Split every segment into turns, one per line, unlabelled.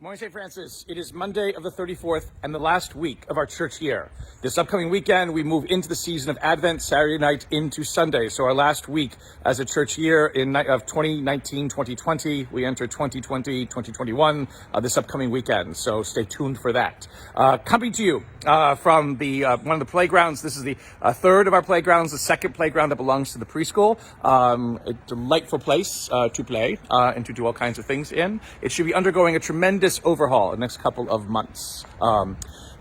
Good morning, St. Francis. It is Monday of the 34th and the last week of our church year. This upcoming weekend, we move into the season of Advent, Saturday night into Sunday. So our last week as a church year of 2019-2020, we enter 2020-2021 this upcoming weekend. So stay tuned for that. Coming to you from one of the playgrounds. This is the third of our playgrounds, the second playground that belongs to the preschool. A delightful place to play and to do all kinds of things in. It should be undergoing a tremendous overhaul in the next couple of months.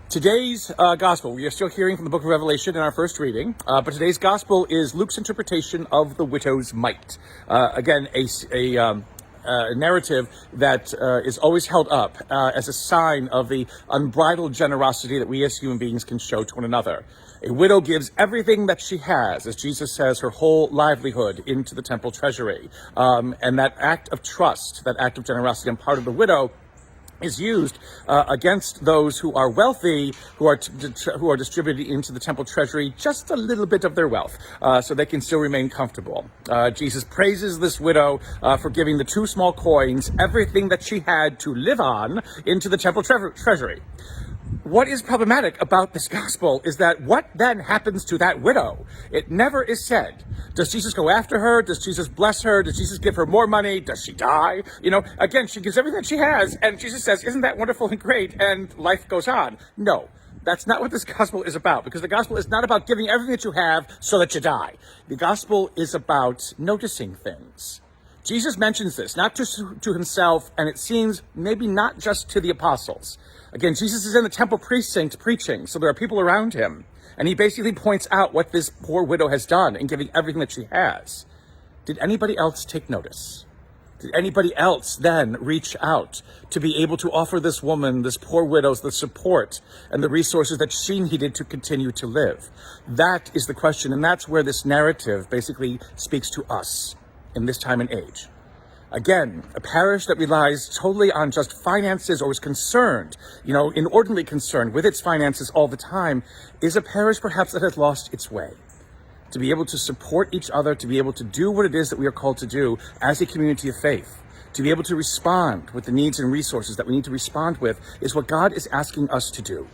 Today's gospel, we are still hearing from the book of Revelation in our first reading, but today's gospel is Luke's interpretation of the widow's mite. Again, a narrative that is always held up as a sign of the unbridled generosity that we as human beings can show to one another. A widow gives everything that she has, as Jesus says, her whole livelihood into the temple treasury. And that act of trust, that act of generosity on part of the widow is used against those who are wealthy, who are distributing into the temple treasury just a little bit of their wealth, so they can still remain comfortable. Jesus praises this widow for giving the 2 small coins, everything that she had to live on, into the temple treasury. What is problematic about this gospel is that what then happens to that widow? It never is said. Does Jesus go after her? Does Jesus bless her? Does Jesus give her more money? Does she die? Again, she gives everything that she has, and Jesus says, isn't that wonderful and great? And life goes on. No, that's not what this gospel is about, because the gospel is not about giving everything that you have so that you die. The gospel is about noticing things. Jesus mentions this, not just to himself, and it seems maybe not just to the apostles. Again, Jesus is in the temple precinct preaching, so there are people around him. And he basically points out what this poor widow has done in giving everything that she has. Did anybody else take notice? Did anybody else then reach out to be able to offer this woman, this poor widow, the support and the resources that she needed to continue to live? That is the question, and that's where this narrative basically speaks to us in this time and age. Again, a parish that relies totally on just finances or is concerned, inordinately concerned with its finances all the time, is a parish perhaps that has lost its way. To be able to support each other, to be able to do what it is that we are called to do as a community of faith, to be able to respond with the needs and resources that we need to respond with, is what God is asking us to do.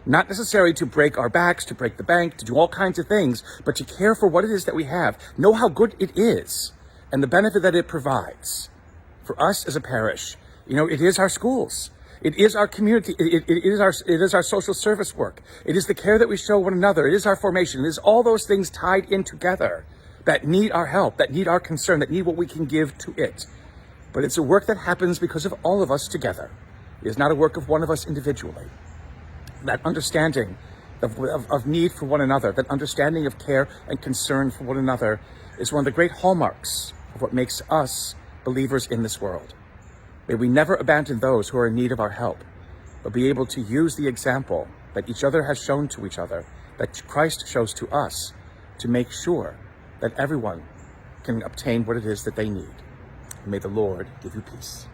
Not necessarily to break our backs, to break the bank, to do all kinds of things, but to care for what it is that we have, know how good it is, and the benefit that it provides. For us as a parish, it is our schools. It is our community. It is our social service work. It is the care that we show one another. It is our formation. It is all those things tied in together that need our help, that need our concern, that need what we can give to it. But it's a work that happens because of all of us together. It is not a work of one of us individually. That understanding of need for one another, that understanding of care and concern for one another, is one of the great hallmarks of what makes us believers in this world. May we never abandon those who are in need of our help, but be able to use the example that each other has shown to each other, that Christ shows to us, to make sure that everyone can obtain what it is that they need. And may the Lord give you peace.